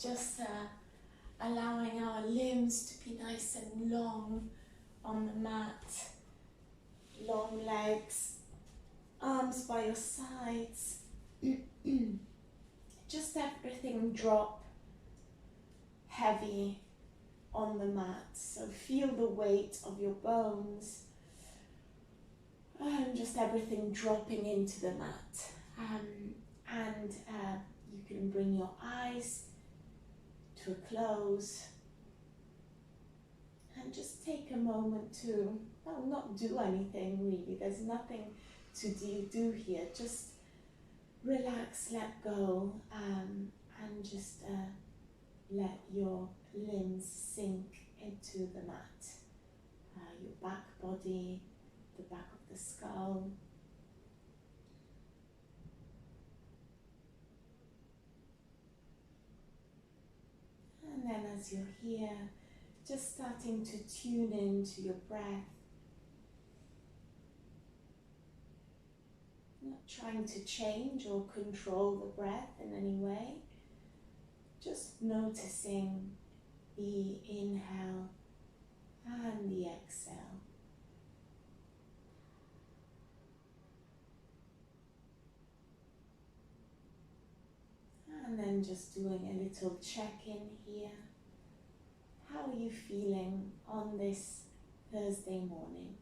Just allowing our limbs to be nice and long on the mat. Long legs, arms by your sides. Just everything drop heavy on the mat. So feel the weight of your bones and just everything dropping into the mat. And you can bring your eyes to a close and just take a moment to, well, not do anything really. There's nothing to do here. Just relax, let go, and just let your limbs sink into the mat. Your back body, the back of the skull. And then as you're here, just starting to tune into your breath. Not trying to change or control the breath in any way. Just noticing the inhale and the exhale. And then just doing a little check-in here. How are you feeling on this Thursday morning?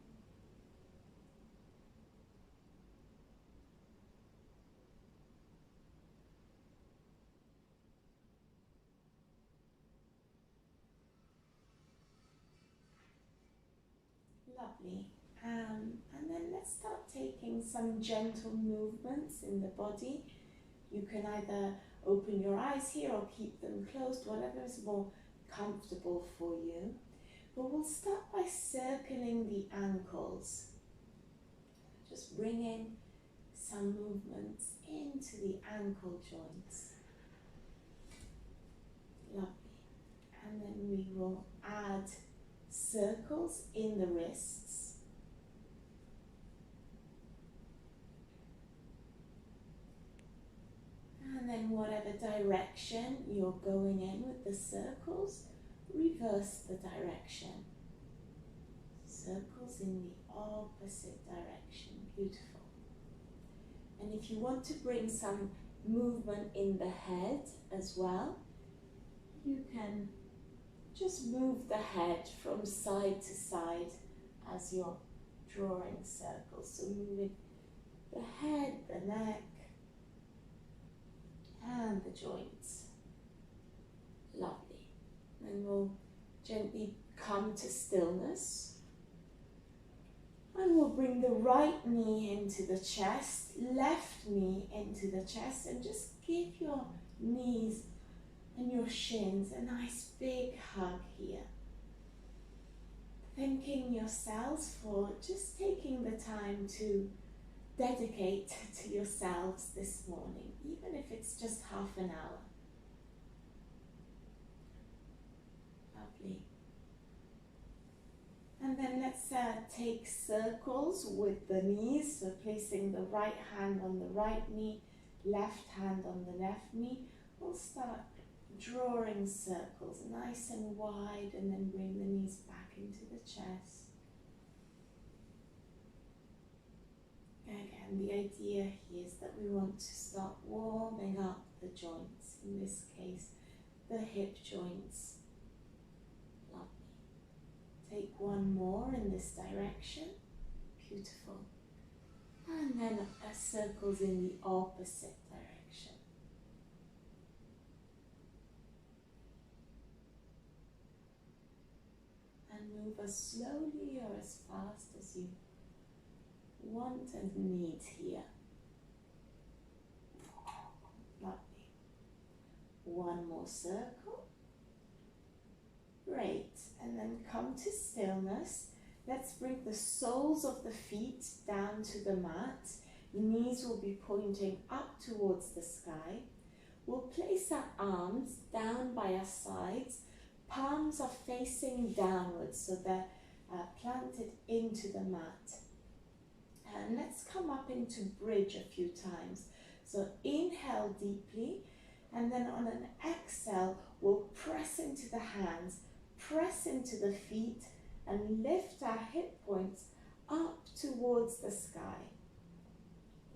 Lovely. And then let's start taking some gentle movements in the body. You can either open your eyes here or keep them closed, whatever is more comfortable for you. But we'll start by circling the ankles. Just bringing some movements into the ankle joints. Lovely. And then we will add circles in the wrists. And then whatever direction you're going in with the circles, reverse the direction. Circles in the opposite direction. Beautiful. And if you want to bring some movement in the head as well, you can just move the head from side to side as you're drawing circles. So moving the head, the neck, and the joints. Lovely. And we'll gently come to stillness. And we'll bring the right knee into the chest, left knee into the chest, and just give your knees and your shins a nice big hug here. Thanking yourselves for just taking the time to dedicate to yourselves this morning, even if it's just half an hour. Lovely. And then let's take circles with the knees, so placing the right hand on the right knee, left hand on the left knee. We'll start drawing circles nice and wide, and then bring the knees back into the chest. Again, the idea here is that we want to start warming up the joints, in this case, the hip joints. Lovely. Take one more in this direction. Beautiful. And then circles in the opposite direction. And move as slowly or as fast as you want and need here. Lovely. One more circle. Great. And then come to stillness. Let's bring the soles of the feet down to the mat. Knees will be pointing up towards the sky. We'll place our arms down by our sides. Palms are facing downwards, so they're planted into the mat. And let's come up into bridge a few times. So inhale deeply, And then on an exhale, we'll press into the hands, press into the feet, and lift our hip points up towards the sky.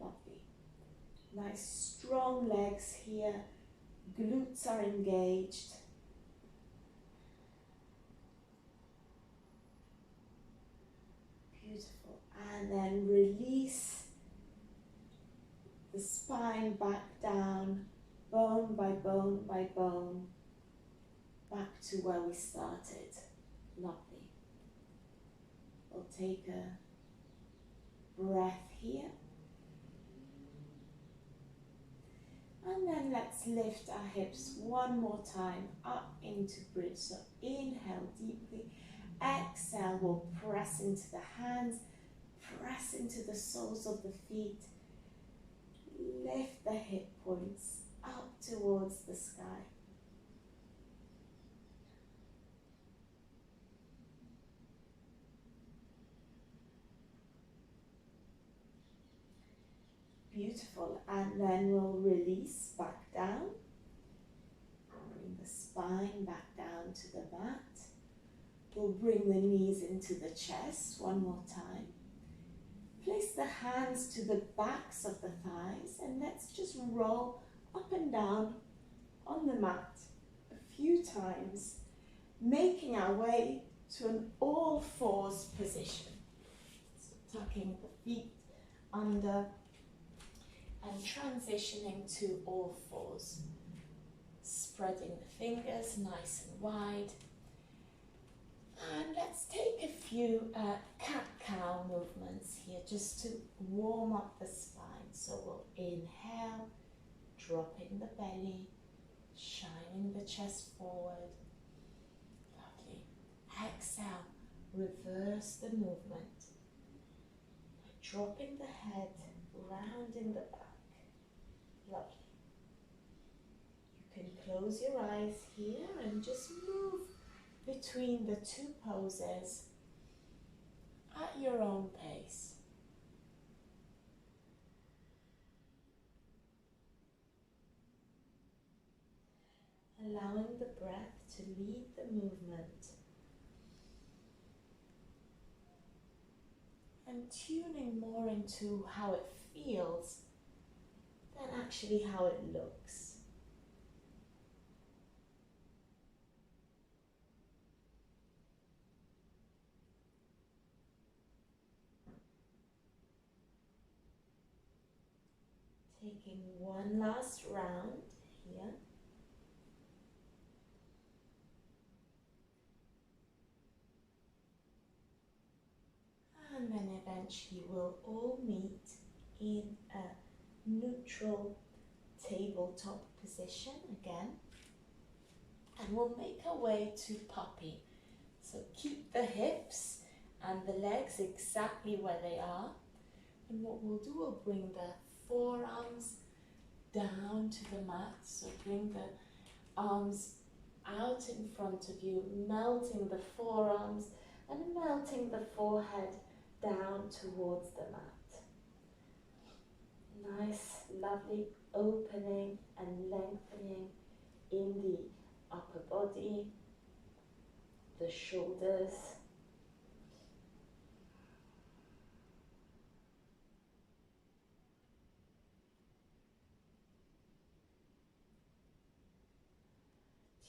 Lovely. Nice strong legs here. Glutes are engaged. Beautiful. And then release the spine back down, bone by bone by bone, back to where we started. Lovely. We'll take a breath here. And then let's lift our hips one more time up into bridge. So inhale deeply. Exhale, we'll press into the hands, press into the soles of the feet. Lift the hip points up towards the sky. Beautiful. And then we'll release back down. Bring the spine back down to the mat. We'll bring the knees into the chest one more time. Place the hands to the backs of the thighs and let's just roll up and down on the mat a few times, making our way to an all fours position. So tucking the feet under and transitioning to all fours. Spreading the fingers nice and wide. And let's take a few cat-cow movements here just to warm up the spine. So we'll inhale, dropping the belly, shining the chest forward. Lovely. Exhale, reverse the movement. Dropping the head, rounding the back. Lovely. You can close your eyes here and just move between the two poses at your own pace. Allowing the breath to lead the movement and tuning more into how it feels than actually how it looks. Taking one last round here. And then eventually we'll all meet in a neutral tabletop position again. And we'll make our way to puppy. So keep the hips and the legs exactly where they are. And what we'll do, we'll bring the forearms down to the mat. So bring the arms out in front of you, melting the forearms and melting the forehead down towards the mat. Nice, lovely opening and lengthening in the upper body, the shoulders.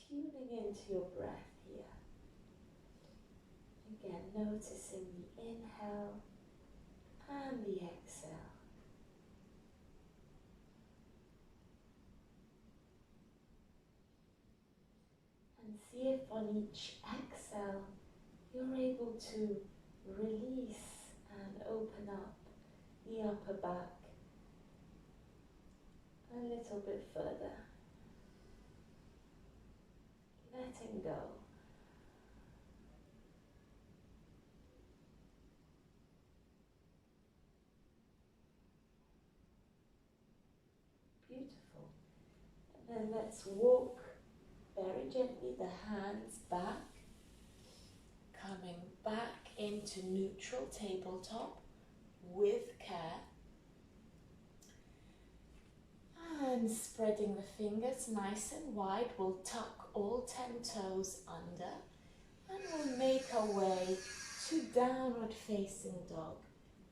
Tuning into your breath here. Again, noticing the inhale and the exhale. And see if on each exhale you're able to release and open up the upper back a little bit further. Letting go. Beautiful. And then let's walk very gently the hands back, coming back into neutral tabletop with care. And then spreading the fingers nice and wide, we'll tuck all 10 toes under and we'll make our way to downward facing dog,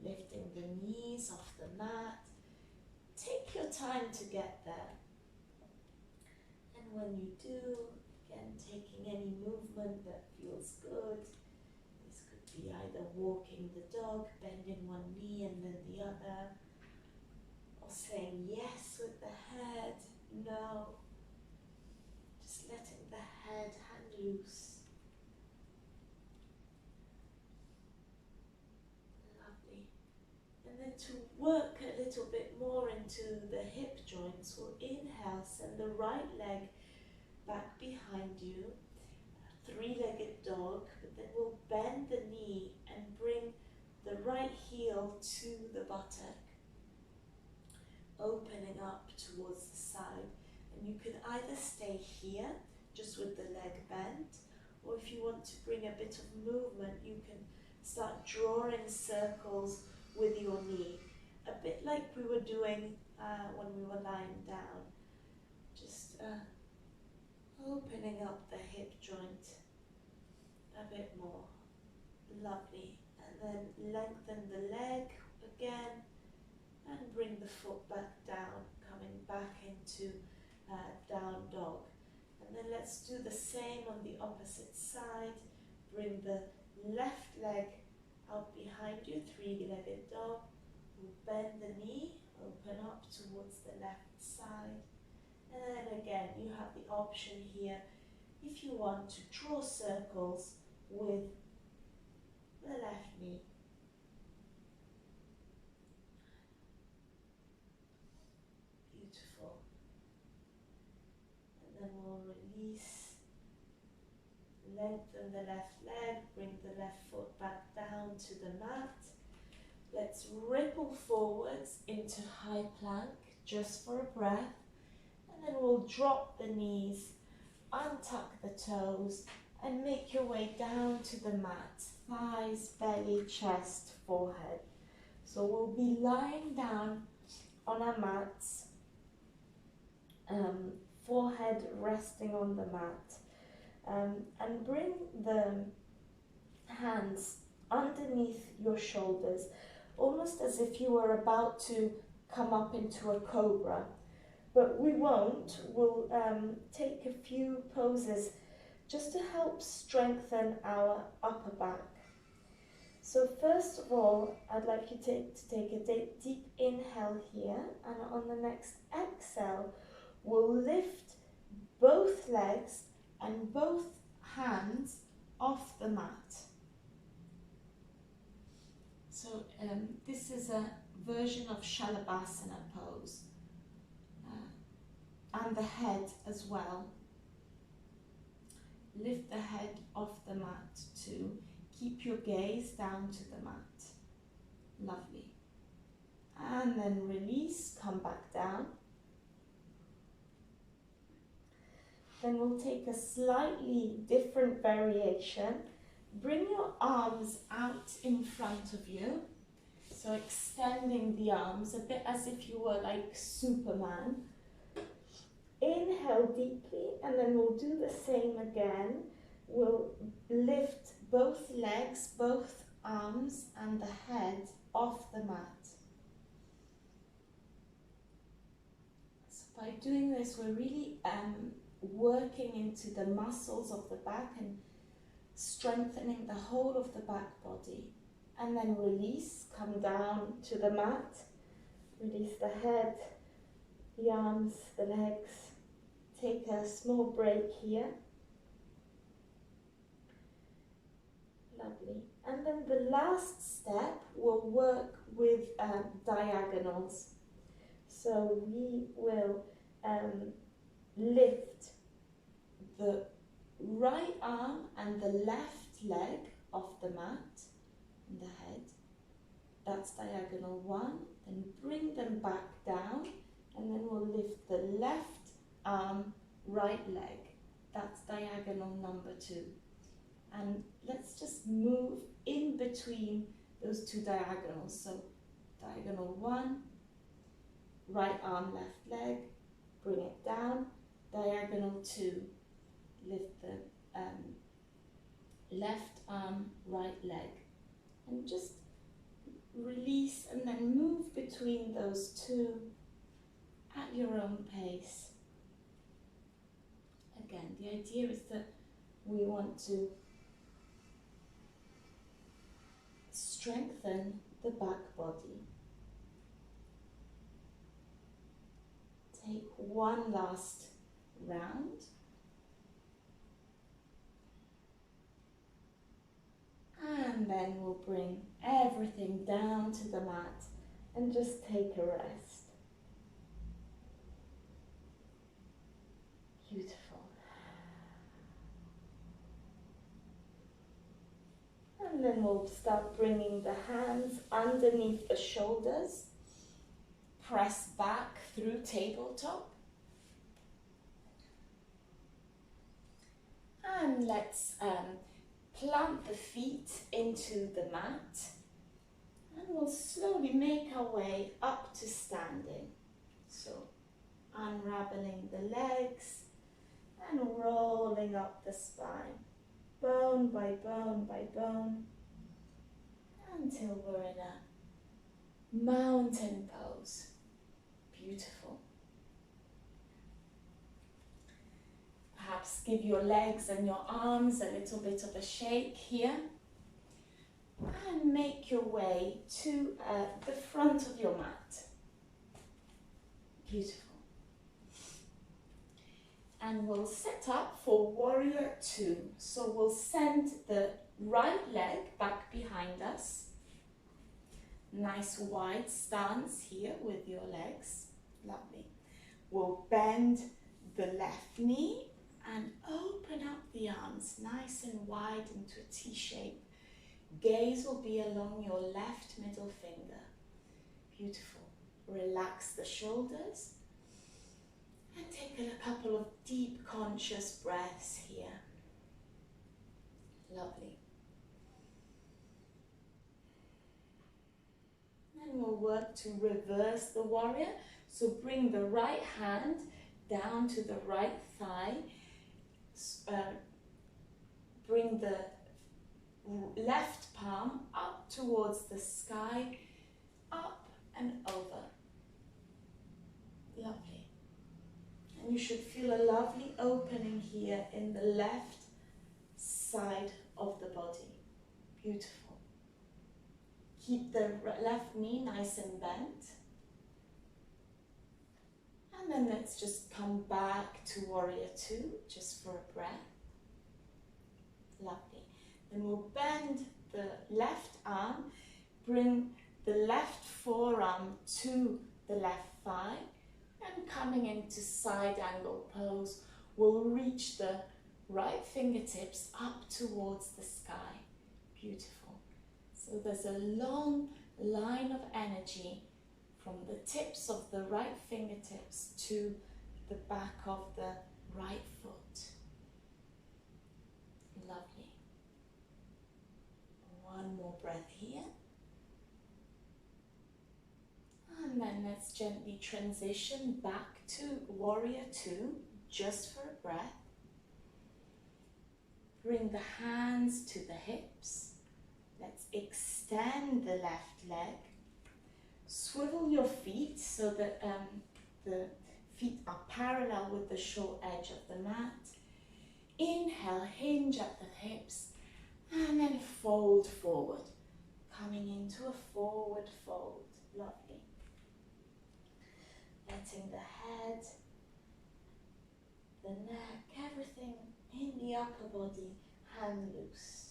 lifting the knees off the mat. Take your time to get there. And when you do, again, taking any movement that feels good. This could be either walking the dog, bending one knee and then the other, or saying yes with the head, no. Just letting the head hang loose. Lovely. And then to work a little bit more into the hip joints, we'll inhale, send the right leg back behind you, three-legged dog, but then we'll bend the knee and bring the right heel to the buttock, opening up towards the side. And you can either stay here, just with the leg bent, or if you want to bring a bit of movement, you can start drawing circles with your knee, a bit like we were doing when we were lying down. Just opening up the hip joint a bit more. Lovely. And then lengthen the leg again and bring the foot back down, coming back into down dog. And then let's do the same on the opposite side. Bring the left leg out behind you, three-legged dog. We'll bend the knee, open up towards the left side. And then again, you have the option here, if you want to draw circles with the left knee. Beautiful. And then we'll release, lengthen the left leg, bring the left foot back down to the mat. Let's ripple forwards into high plank, just for a breath. And then we'll drop the knees, untuck the toes, and make your way down to the mat. Thighs, belly, chest, forehead. So we'll be lying down on our mats, forehead resting on the mat. And bring the hands underneath your shoulders, almost as if you were about to come up into a cobra. But we won't. We'll take a few poses just to help strengthen our upper back. So first of all, I'd like you to take a deep inhale here, and on the next exhale, we'll lift both legs and both hands off the mat. So this is a version of Shalabhasana pose. And the head as well. Lift the head off the mat too. Keep your gaze down to the mat. Lovely. And then release, come back down. Then we'll take a slightly different variation. Bring your arms out in front of you. So extending the arms a bit as if you were like Superman. Inhale deeply, and then we'll do the same again. We'll lift both legs, both arms, and the head off the mat. So by doing this, we're really working into the muscles of the back and strengthening the whole of the back body. And then release, come down to the mat. Release the head, the arms, the legs. Take a small break here. Lovely. And then the last step will work with diagonals. So we will lift the right arm and the left leg off the mat and the head. That's diagonal 1. Then bring them back down, and then we'll lift the left arm, right leg. That's diagonal number 2. And let's just move in between those two diagonals. So diagonal 1, right arm, left leg, bring it down, diagonal 2, lift the left arm, right leg, and just release and then move between those two at your own pace. Again, the idea is that we want to strengthen the back body. Take one last round. And then we'll bring everything down to the mat and just take a rest. Beautiful. And then we'll start bringing the hands underneath the shoulders. Press back through tabletop. And let's plant the feet into the mat. And we'll slowly make our way up to standing. So unraveling the legs and rolling up the spine, bone by bone by bone, until we're in a mountain pose. Beautiful. Perhaps give your legs and your arms a little bit of a shake here. And make your way to the front of your mat. Beautiful. And we'll set up for warrior 2. So we'll send the right leg back behind us. Nice wide stance here with your legs. Lovely. We'll bend the left knee and open up the arms nice and wide into a T shape. Gaze will be along your left middle finger. Beautiful. Relax the shoulders and take a couple of deep conscious breaths here. Lovely. And we'll work to reverse the warrior. So bring the right hand down to the right thigh. Bring the left palm up towards the sky, up and over. Lovely. And you should feel a lovely opening here in the left side of the body. Beautiful. Keep the left knee nice and bent. And then let's just come back to warrior 2, just for a breath. Lovely. Then we'll bend the left arm, bring the left forearm to the left thigh, and coming into side angle pose, we'll reach the right fingertips up towards the sky. Beautiful. So there's a long line of energy from the tips of the right fingertips to the back of the right foot. Lovely. One more breath here. And then let's gently transition back to warrior 2, just for a breath. Bring the hands to the hips. Let's extend the left leg. Swivel your feet so that the feet are parallel with the short edge of the mat. Inhale, hinge at the hips, and then fold forward, coming into a forward fold. Lovely. Letting the head, the neck, everything in the upper body hang loose.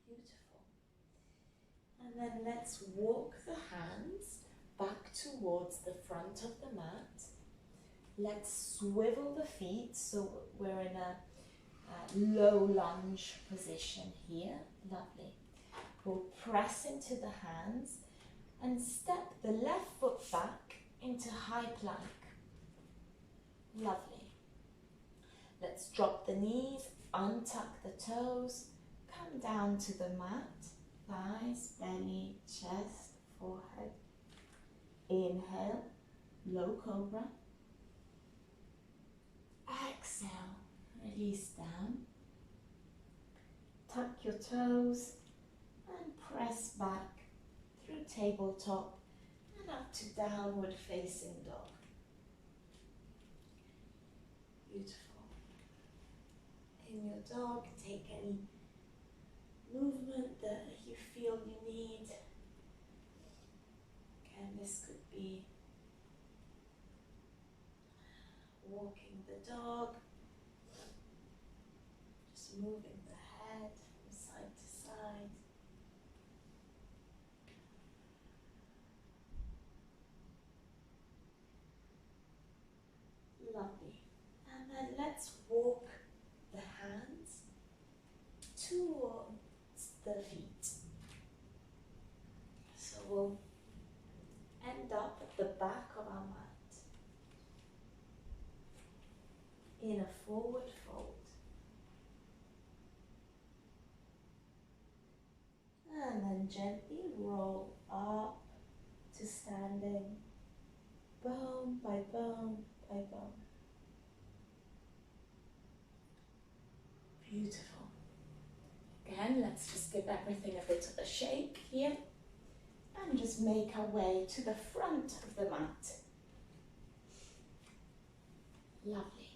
Beautiful. And then let's walk the hands back towards the front of the mat. Let's swivel the feet so we're in a low lunge position here. Lovely. We'll press into the hands and step the left foot back into high plank. Lovely. Let's drop the knees, untuck the toes, come down to the mat, thighs, belly, chest, forehead. Inhale, low cobra. Exhale, release down. Tuck your toes and press back through tabletop and up to downward facing dog. Beautiful. In your dog, take any movement that you feel you need. Again, this could be walking the dog, just moving the head from side to side. Lovely. And then let's walk the hands towards the feet. So we'll end up at the back of our mat in a forward fold. And then gently roll up to standing, bone by bone by bone. Beautiful. Again, let's just give everything a bit of a shake here and just make our way to the front of the mat. Lovely.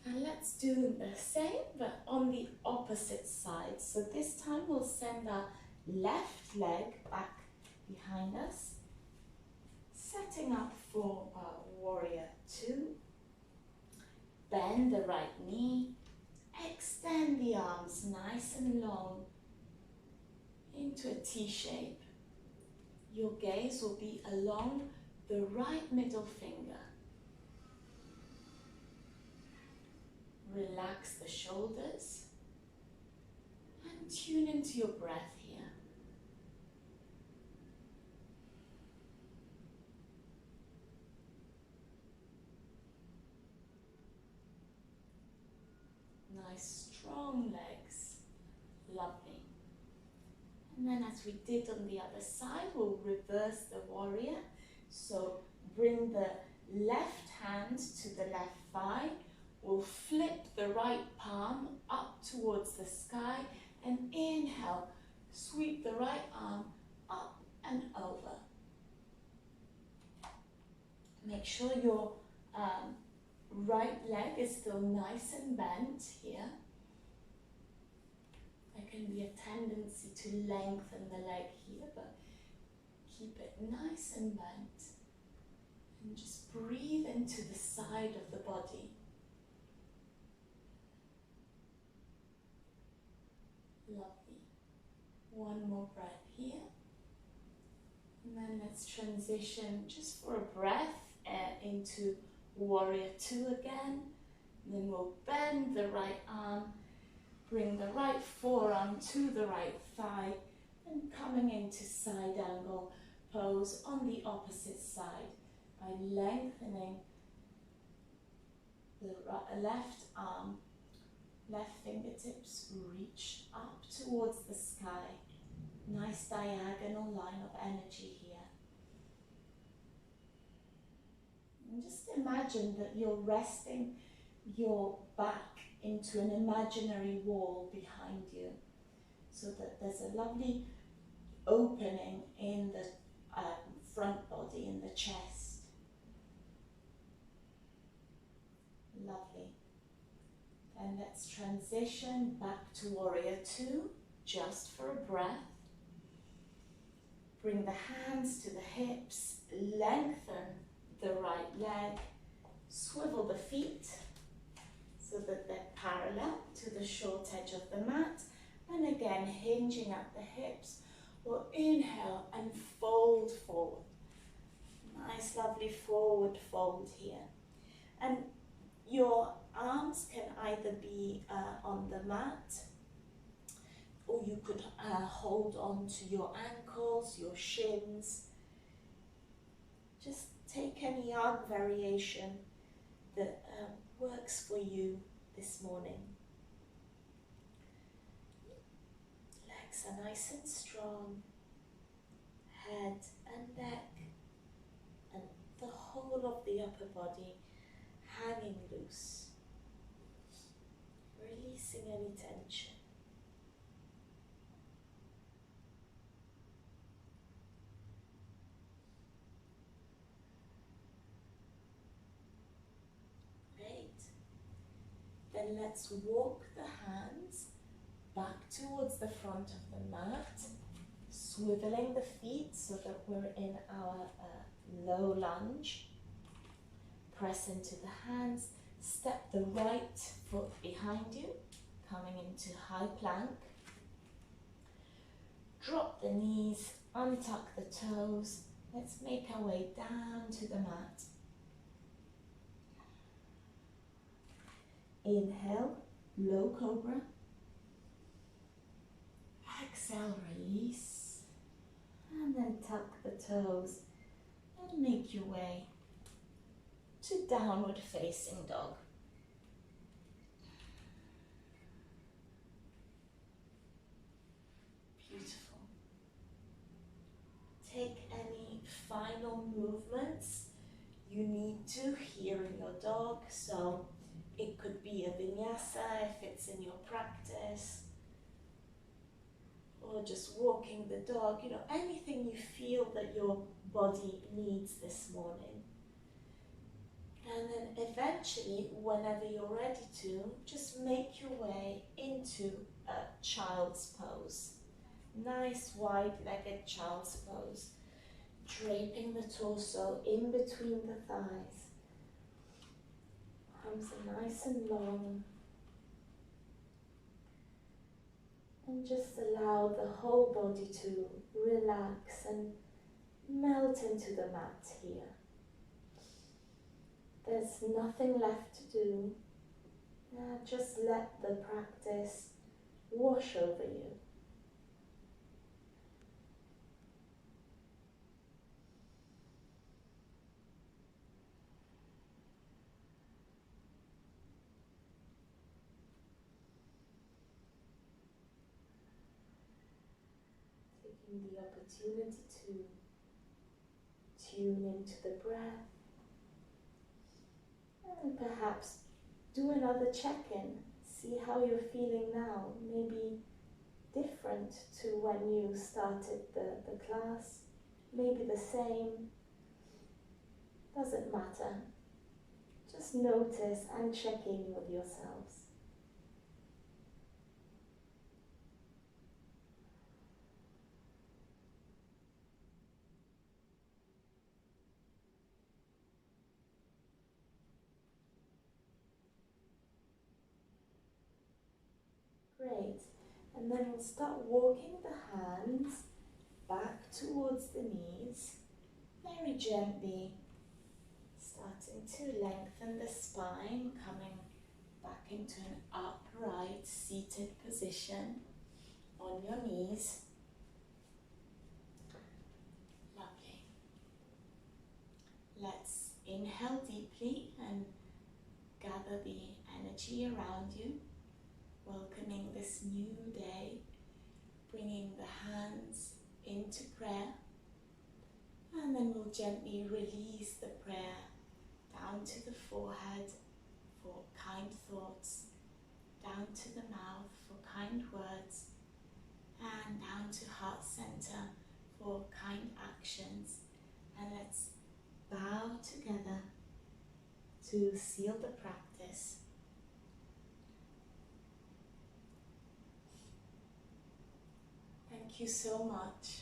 And let's do the same but on the opposite side. So this time we'll send our left leg back behind us, setting up for our warrior two. Bend the right knee, extend the arms nice and long into a T shape. Your gaze will be along the right middle finger. Relax the shoulders and tune into your breath here. Nice strong legs. Lovely. And then as we did on the other side, we'll reverse the warrior. So bring the left hand to the left thigh. We'll flip the right palm up towards the sky and inhale, sweep the right arm up and over. Make sure your right leg is still nice and bent here. There can be a tendency to lengthen the leg here, but keep it nice and bent. And just breathe into the side of the body. Lovely. One more breath here. And then let's transition just for a breath into warrior two again. And then we'll bend the right arm, bring the right forearm to the right thigh, and coming into side angle pose on the opposite side by lengthening the left arm. Left fingertips reach up towards the sky. Nice diagonal line of energy here. And just imagine that you're resting your back into an imaginary wall behind you, so that there's a lovely opening in the front body, in the chest. Lovely. And let's transition back to warrior two, just for a breath. Bring the hands to the hips, lengthen the right leg, swivel the feet so that they're parallel to the short edge of the mat, and again hinging at the hips. We'll inhale and fold forward. Nice lovely forward fold here. And your arms can either be on the mat, or you could hold on to your ankles, your shins. Just take any arm variation that works for you this morning. Legs are nice and strong, head and neck and the whole of the upper body hanging loose, releasing any tension. Great. Then let's walk the hands back towards the front of the mat, swiveling the feet so that we're in our low lunge. Press into the hands, step the right foot behind you, coming into high plank. Drop the knees, untuck the toes. Let's make our way down to the mat. Inhale, low cobra. Exhale, release. And then tuck the toes and make your way to downward facing dog. Beautiful. Take any final movements you need to here in your dog. So it could be a vinyasa if it's in your practice, or just walking the dog, anything you feel that your body needs this morning. And then eventually, whenever you're ready to, just make your way into a child's pose. Nice wide-legged child's pose. Draping the torso in between the thighs. Arms are nice and long. And just allow the whole body to relax and melt into the mat here. There's nothing left to do. Just let the practice wash over you. Taking the opportunity to tune into the breath. And perhaps do another check-in. See how you're feeling now. Maybe different to when you started the class. Maybe the same. Doesn't matter. Just notice and check in with yourselves. Great. And then we'll start walking the hands back towards the knees, very gently, starting to lengthen the spine, coming back into an upright seated position on your knees. Lovely. Let's inhale deeply and gather the energy around you, welcoming this new day, bringing the hands into prayer, and then we'll gently release the prayer down to the forehead for kind thoughts, down to the mouth for kind words, and down to heart center for kind actions. And let's bow together to seal the practice. Thank you so much.